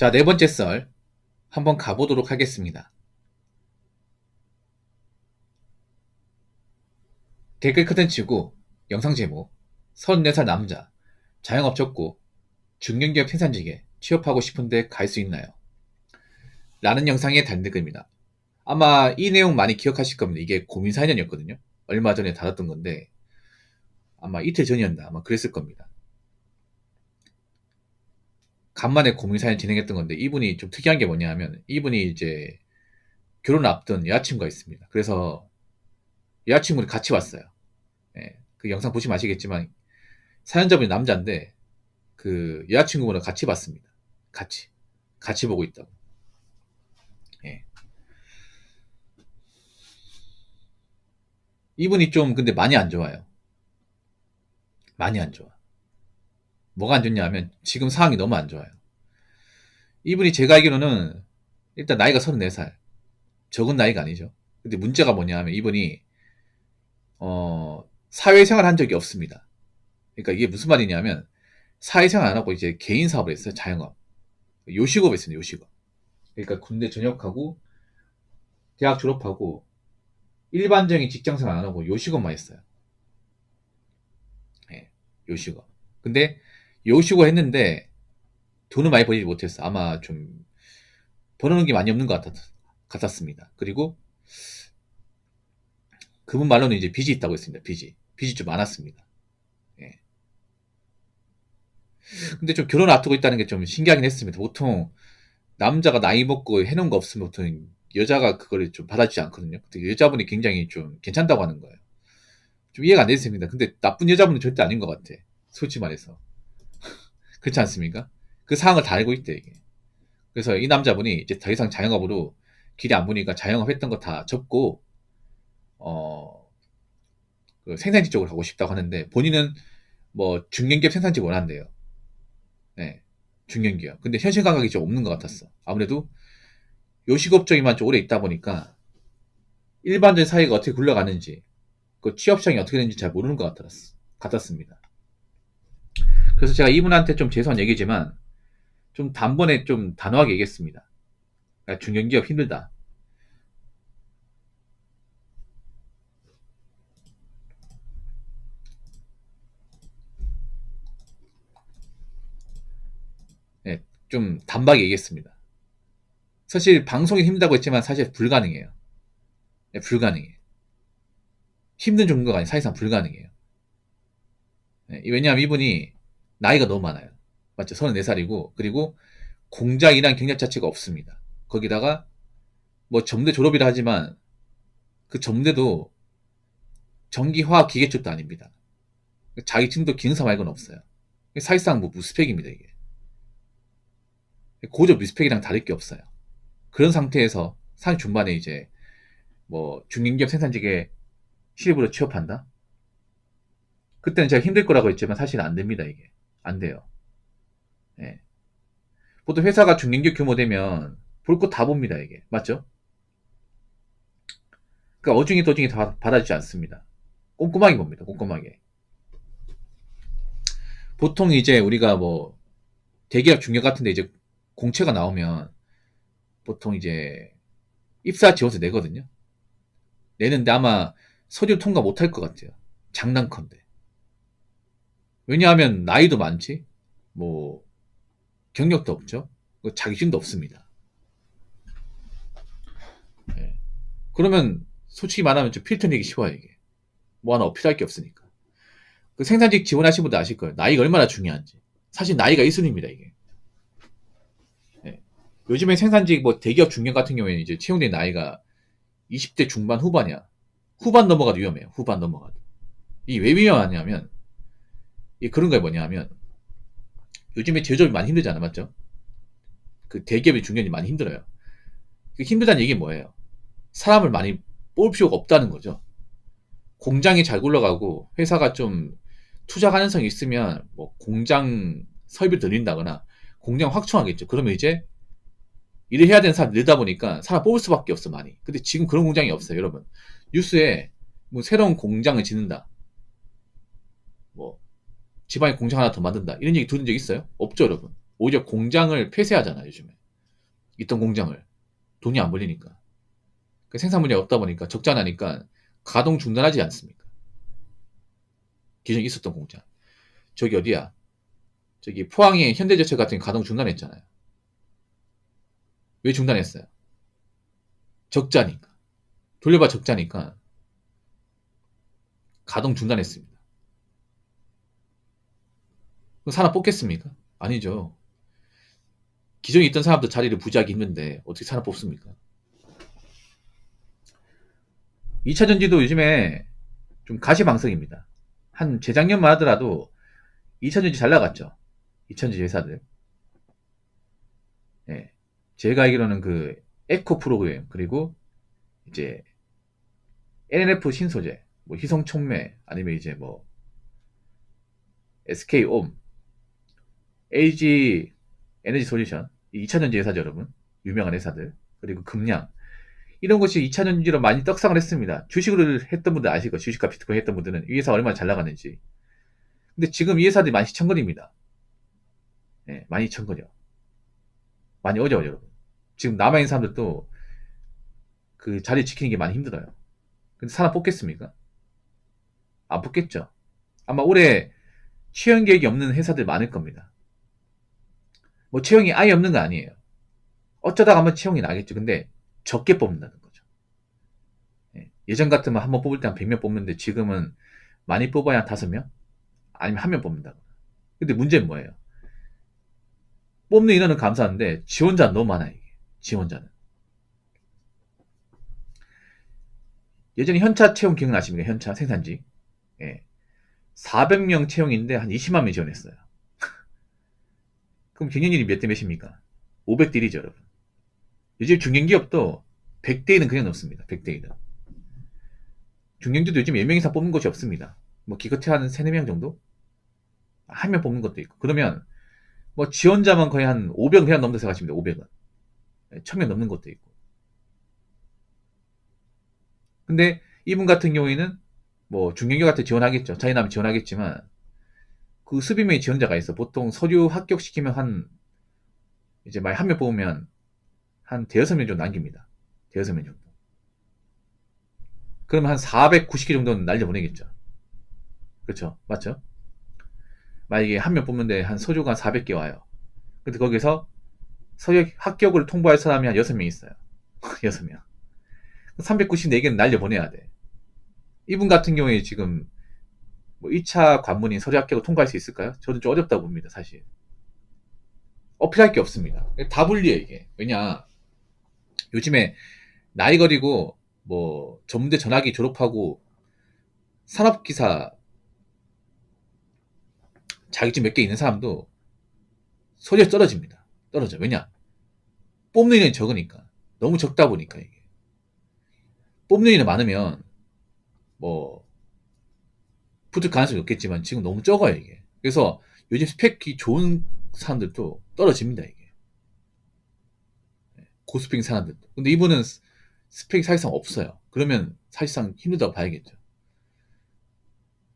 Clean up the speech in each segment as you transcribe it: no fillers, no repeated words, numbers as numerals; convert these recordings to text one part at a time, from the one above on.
자, 네 번째 썰 한번 가보도록 하겠습니다. 댓글 컨텐츠고 영상 제목 34살 남자 자영업 접고 중견기업 생산직에 취업하고 싶은데 갈 수 있나요? 라는 영상의 단댓글입니다. 아마 이 내용 많이 기억하실 겁니다. 이게 고민 사연이었거든요. 얼마 전에 달았던 건데 아마 이틀 전이었나 아마 그랬을 겁니다. 간만에 고민 사연 진행했던 건데 이분이 좀 특이한 게 뭐냐 하면 이분이 이제 결혼을 앞둔 여자친구가 있습니다. 그래서 여자친구랑 같이 왔어요. 예, 그 영상 보시면 아시겠지만 사연자분이 남자인데 그 여자친구분을 같이 봤습니다. 같이 보고 있다고. 예. 이분이 좀 근데 많이 안 좋아요. 많이 안 좋아. 뭐가 안 좋냐 하면 지금 상황이 너무 안 좋아요. 이분이 제가 알기로는 일단 나이가 34살. 적은 나이가 아니죠. 근데 문제가 뭐냐 하면 이분이 사회생활 한 적이 없습니다. 그러니까 이게 무슨 말이냐면 사회생활 안 하고 이제 개인 사업을 했어요. 자영업. 요식업 했어요. 요식업. 그러니까 군대 전역하고 대학 졸업하고 일반적인 직장생활 안 하고 요식업만 했어요. 예, 요식업. 근데 요식업 했는데 돈을 많이 벌지 못했어. 아마 좀 벌어놓은 게 많이 없는 것 같았습니다. 그리고 그분 말로는 이제 빚이 있다고 했습니다. 빚이 좀 많았습니다. 예. 근데 좀 결혼 앞두고 있다는 게 좀 신기하긴 했습니다. 보통 남자가 나이 먹고 해놓은 거 없으면 보통 여자가 그걸 좀 받아주지 않거든요. 근데 여자분이 굉장히 좀 괜찮다고 하는 거예요. 좀 이해가 안 됐습니다. 근데 나쁜 여자분은 절대 아닌 것 같아. 솔직히 말해서. 그렇지 않습니까? 그 상황을 다 알고 있대, 이게. 그래서 이 남자분이 이제 더 이상 자영업으로 길이 안 보니까 자영업 했던 거 다 접고, 어, 그 생산직 쪽으로 가고 싶다고 하는데, 본인은 뭐 중견기업 생산직 원한대요. 네. 중견기업. 근데 현실 감각이 좀 없는 것 같았어. 아무래도 요식업 쪽에만 좀 오래 있다 보니까, 일반적인 사회가 어떻게 굴러가는지, 그 취업 시장이 어떻게 되는지 잘 모르는 것 같았습니다. 그래서 제가 이분한테 좀 죄송한 얘기지만, 좀 단번에 좀 단호하게 얘기했습니다. 그러니까 중견기업 힘들다. 네, 좀 단박에 얘기했습니다. 사실 방송이 힘들다고 했지만 사실 불가능해요. 네, 불가능해. 힘든 정도가 아니 사실상 불가능해요. 네, 왜냐하면 이분이 나이가 너무 많아요. 맞죠? 34살이고 그리고 공장이란 경력 자체가 없습니다. 거기다가 뭐 점대 졸업이라 하지만 그 점대도 전기화학 기계 쪽도 아닙니다. 자기 팀도 기능사 말고는 없어요. 사실상 뭐 무스펙입니다 이게. 고졸 무스펙이랑 다를 게 없어요. 그런 상태에서 산 중반에 이제 뭐 중견기업 생산직에 실업으로 취업한다? 그때는 제가 힘들 거라고 했지만 사실 안 됩니다 이게. 안 돼요. 예. 보통 회사가 중견기업 규모 되면 볼 거 다 봅니다 이게. 맞죠? 그러니까 어중이 도중이 다 받아주지 않습니다. 꼼꼼하게 봅니다. 꼼꼼하게. 보통 이제 우리가 뭐 대기업 중견 같은데 이제 공채가 나오면 보통 이제 입사 지원서 내거든요. 내는데 아마 서류 통과 못할 것 같아요. 장난컨대. 왜냐하면 나이도 많지, 뭐 경력도 없죠, 자격증도 없습니다. 예. 그러면 솔직히 말하면 좀 필터 내기 쉬워요 이게. 뭐 하나 어필할 게 없으니까. 그 생산직 지원하신 분들 아실 거예요. 나이가 얼마나 중요한지. 사실 나이가 1순위입니다 이게. 예. 요즘에 생산직 뭐 대기업 중견 같은 경우에는 이제 채용된 나이가 20대 중반 후반이야. 후반 넘어가도 위험해요. 후반 넘어가도. 이 왜 위험하냐면 이 그런 거 뭐냐면 요즘에 제조업이 많이 힘들잖아, 맞죠? 그 대기업이 중견이 많이 힘들어요. 그 힘들다는 얘기 뭐예요? 사람을 많이 뽑을 필요가 없다는 거죠. 공장이 잘 굴러가고 회사가 좀 투자 가능성이 있으면 뭐 공장 설비를 늘린다거나 공장 확충하겠죠. 그러면 이제 일을 해야 되는 사람 늘다 보니까 사람 뽑을 수밖에 없어 많이. 근데 지금 그런 공장이 없어요, 여러분. 뉴스에 뭐 새로운 공장을 짓는다, 뭐 지방에 공장 하나 더 만든다 이런 얘기 들은 적 있어요? 없죠, 여러분. 오히려 공장을 폐쇄하잖아, 요즘에. 있던 공장을. 돈이 안 벌리니까. 그 생산 물량이 없다 보니까 적자나니까 가동 중단하지 않습니까? 기존에 있었던 공장. 저기 어디야? 저기 포항의 현대제철 같은 게 가동 중단했잖아요. 왜 중단했어요? 적자니까. 돌려봐 적자니까 가동 중단했습니다. 그럼 산업 뽑겠습니까? 아니죠. 기존에 있던 사람도 자리를 부지하기 힘든데 어떻게 산업 뽑습니까? 2차전지도 요즘에 좀 가시방석입니다. 한 재작년만 하더라도 2차전지 잘 나갔죠. 2차전지 회사들. 예. 제가 알기로는 그 에코 프로그램 그리고 이제 NNF 신소재, 뭐 희성촉매 아니면 이제 뭐 SK옴, LG 에너지 솔루션, 2차전지 회사죠, 여러분. 유명한 회사들. 그리고 금량. 이런 것이 2차전지로 많이 떡상을 했습니다. 주식을 했던 분들 아시고, 주식과 비트코인 했던 분들은 이 회사 얼마나 잘 나가는지. 근데 지금 이 회사들이 많이 시청거립니다. 예, 많이 시청거려. 많이 어려워요, 여러분. 지금 남아있는 사람들도 그 자리 지키는 게 많이 힘들어요. 근데 사람 뽑겠습니까? 안 뽑겠죠. 아마 올해 채용 계획이 없는 회사들 많을 겁니다. 뭐 채용이 아예 없는 거 아니에요. 어쩌다가 한번 채용이 나겠죠. 근데 적게 뽑는다는 거죠. 예. 예전 같으면 한번 뽑을 때 한 100명 뽑는데 지금은 많이 뽑아야 한 5명? 아니면 1명 뽑는다고. 근데 문제는 뭐예요? 뽑는 인원은 감사한데 지원자는 너무 많아요. 이게. 지원자는. 예전에 현차 채용 기억나십니까? 현차 생산직. 예. 400명 채용인데 한 20만 명 지원했어요. 그럼 경쟁률이 몇 대 몇입니까? 500대 1이죠, 여러분. 요즘 중견기업도 100대 1은 그냥 넘습니다. 100대 1은. 중견주도 요즘 10명 이상 뽑는 곳이 없습니다. 뭐 기껏해야 한 3, 4명 정도? 한 명 뽑는 것도 있고. 그러면 뭐 지원자만 거의 한 500은 그냥 넘는다 생각하시면 돼요. 500은. 1000명 넘는 것도 있고. 근데 이분 같은 경우에는 뭐 중견기업한테 지원하겠죠. 자기 나면 지원하겠지만 그 수비명의 지원자가 있어. 보통 서류 합격시키면 한 이제 만약 한 명 뽑으면 한 대여섯 명 정도 남깁니다. 대여섯 명 정도. 그러면 한 490개 정도는 날려보내겠죠. 그렇죠? 맞죠? 만약에 한 명 뽑는데 한 서류가 한 400개 와요. 근데 거기서 서류 합격을 통보할 사람이 한 6명 있어요. 6명. 394개는 날려보내야 돼. 이분 같은 경우에 지금 뭐 1차 관문인 서류 합격을 통과할 수 있을까요? 저는 좀 어렵다고 봅니다, 사실. 어필할 게 없습니다. 다 불리해, 이게. 왜냐, 요즘에 나이 거리고, 뭐, 전문대 전학이 졸업하고, 산업기사 자격증 몇 개 있는 사람도 서류에 떨어집니다. 떨어져. 왜냐? 뽑는 인원이 적으니까. 너무 적다 보니까, 이게. 뽑는 인원이 많으면, 뭐, 붙을 가능성이 높겠지만, 지금 너무 적어요, 이게. 그래서 요즘 스펙이 좋은 사람들도 떨어집니다, 이게. 고스펙 사람들도. 근데 이분은 스펙이 사실상 없어요. 그러면 사실상 힘들다고 봐야겠죠.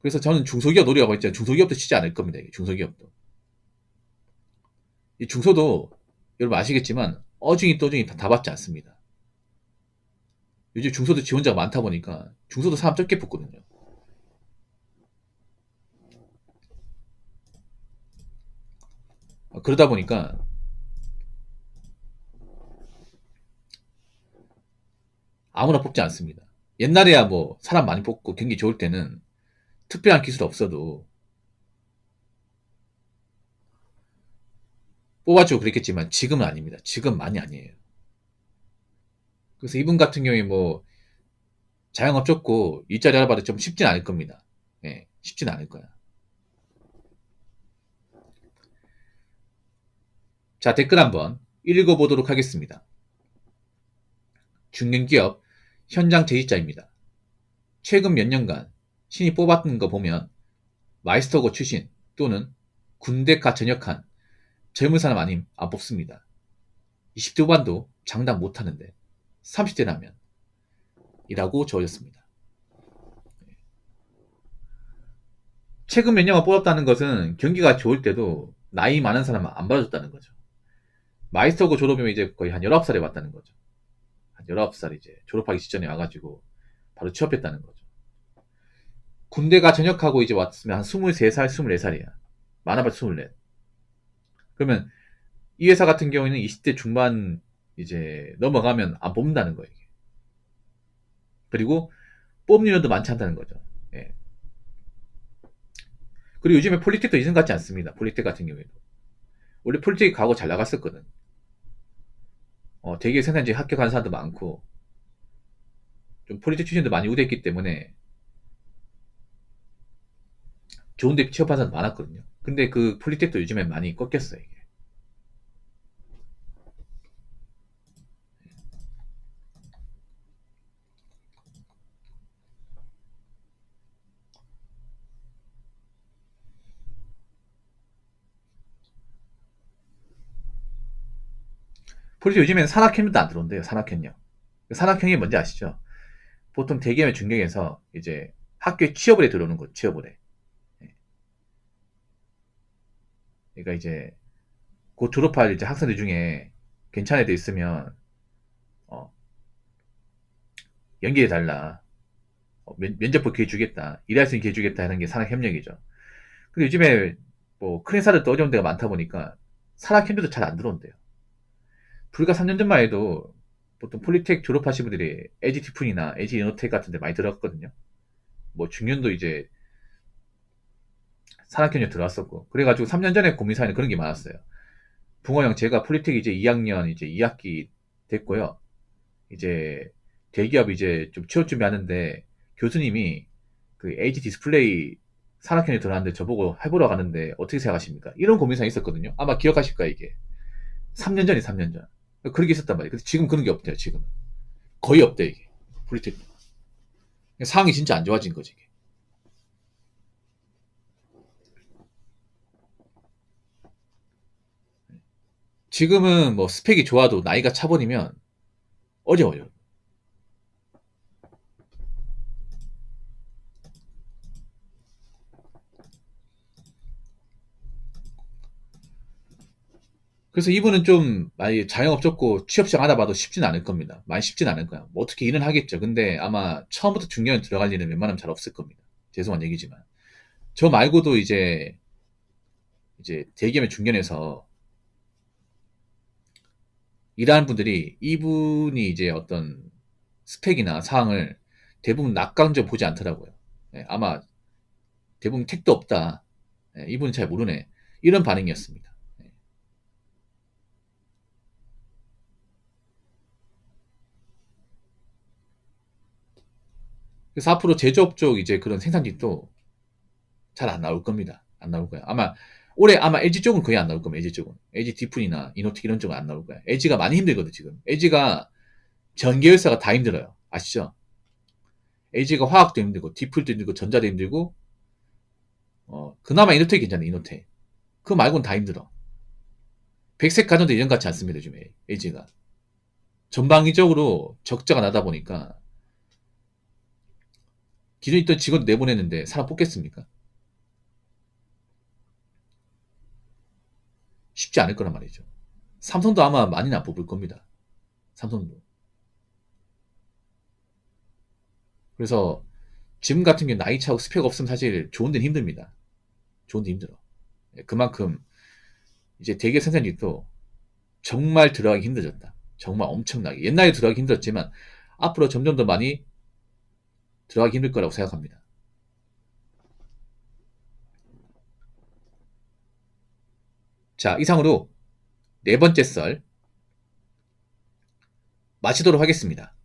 그래서 저는 중소기업 노력하고 있잖아요. 중소기업도 치지 않을 겁니다. 이게 중소기업도. 이 중소도 여러분 아시겠지만 어중이 떠중이 다 받지 않습니다. 요즘 중소도 지원자가 많다 보니까 중소도 사람 적게 뽑거든요. 그러다 보니까 아무나 뽑지 않습니다. 옛날에야 뭐 사람 많이 뽑고 경기 좋을 때는 특별한 기술 없어도 뽑아주고 그랬겠지만 지금은 아닙니다. 지금 많이 아니에요. 그래서 이분 같은 경우에 뭐 자영업 쫓고 일자리 알아봐도 좀 쉽진 않을 겁니다. 예, 쉽진 않을 거야. 자, 댓글 한번 읽어보도록 하겠습니다. 중견기업 현장 재직자입니다. 최근 몇 년간 신입 뽑았던 거 보면 마이스터고 출신 또는 군대가 전역한 젊은 사람 아님 안 뽑습니다. 20대 후반도 장담 못하는데 30대라면 이라고 적어졌습니다. 최근 몇 년간 뽑았다는 것은 경기가 좋을 때도 나이 많은 사람은 안 받아줬다는 거죠. 마이스터고 졸업이면 이제 거의 한 19살에 왔다는 거죠. 한 19살 이제 졸업하기 직전에 와가지고 바로 취업했다는 거죠. 군대가 전역하고 이제 왔으면 한 23살, 24살이야. 많아봤자 24. 그러면 이 회사 같은 경우에는 20대 중반 이제 넘어가면 안 뽑는다는 거예요. 이게. 그리고 뽑는 인원도 많지 않다는 거죠. 예. 그리고 요즘에 폴리텍도 이전 같지 않습니다. 폴리텍 같은 경우에도. 원래 폴리텍 가고 잘 나갔었거든. 되게 생산직 합격한 사람도 많고, 좀 폴리텍 출신도 많이 우대했기 때문에 좋은 데 취업한 사람도 많았거든요. 근데 그 폴리텍도 요즘에 많이 꺾였어요, 이게. 폴리텍 요즘에는 산학협력도 안 들어온대요, 산학협력. 산학협력이 뭔지 아시죠? 보통 대기업의 중경에서 이제 학교에 취업을 해 들어오는 거죠, 취업을 해. 예. 그러니까 이제 곧 졸업할 이제 학생들 중에 괜찮은 애들 있으면, 어, 연계해 달라. 면접도 기회 주겠다. 일할 수 있는 기회 주겠다 하는 게 산학협력이죠. 근데 요즘에 뭐 큰 회사들도 어려운 데가 많다 보니까 산학협력도 잘 안 들어온대요. 불과 3년 전만 해도 보통 폴리텍 졸업하신 분들이 LG 디푼이나 LG 이노텍 같은 데 많이 들어갔거든요. 뭐 중년도 이제 산학협력 들어왔었고. 그래가지고 3년 전에 고민사에는 그런 게 많았어요. 붕어 형, 제가 폴리텍 이제 2학년 이제 2학기 됐고요. 이제 대기업 이제 좀 취업 준비하는데 교수님이 그 LG 디스플레이 산학협력에 들어왔는데 저보고 해보러 가는데 어떻게 생각하십니까? 이런 고민사항이 있었거든요. 아마 기억하실 거예요, 이게. 3년 전이 3년 전. 그런 게 있었단 말이에요. 근데 지금 그런 게 없대요, 지금은. 거의 없대, 이게. 폴리텍. 상황이 진짜 안 좋아진 거지, 이게. 지금은 뭐 스펙이 좋아도 나이가 차버리면 어려워요. 그래서 이분은 좀 많이 자영업 접고 취업시장 알아봐도 쉽진 않을 겁니다. 많이 쉽진 않을 거야. 뭐 어떻게 일은 하겠죠. 근데 아마 처음부터 중견에 들어갈 일은 웬만하면 잘 없을 겁니다. 죄송한 얘기지만. 저 말고도 이제 대기업의 중견에서 일하는 분들이 이분이 이제 어떤 스펙이나 사항을 대부분 낙강적 보지 않더라고요. 예, 아마 대부분 택도 없다. 예, 이분은 잘 모르네. 이런 반응이었습니다. 예. 그래서 앞으로 제조업 쪽 이제 그런 생산직도 잘 안 나올 겁니다. 안 나올 거야. 아마 올해 아마 LG 쪽은 거의 안 나올 겁니다. LG 쪽은. LG 디푼이나 이노텍 이런 쪽은 안 나올 거야. LG가 많이 힘들거든 지금. LG가 전 계열사가 다 힘들어요. 아시죠? LG가 화학도 힘들고 디풀도 힘들고 전자도 힘들고 그나마 이노텍이 괜찮아. 이노텍. 그거 말고는 다 힘들어. 백색 가전도 예전 같지 않습니다. 요즘에 LG가. 전방위적으로 적자가 나다 보니까 기존에 있던 직원 내보냈는데 사람 뽑겠습니까? 쉽지 않을 거란 말이죠. 삼성도 아마 많이는 안 뽑을 겁니다. 삼성도. 그래서 지금 같은 경우 나이 차고 스펙 없으면 사실 좋은 데는 힘듭니다. 좋은 데 힘들어. 예, 그만큼 이제 대기업 생산직도 정말 들어가기 힘들어졌다. 정말 엄청나게. 옛날에 들어가기 힘들었지만 앞으로 점점 더 많이 들어가기 힘들 거라고 생각합니다. 자, 이상으로 네 번째 썰 마치도록 하겠습니다.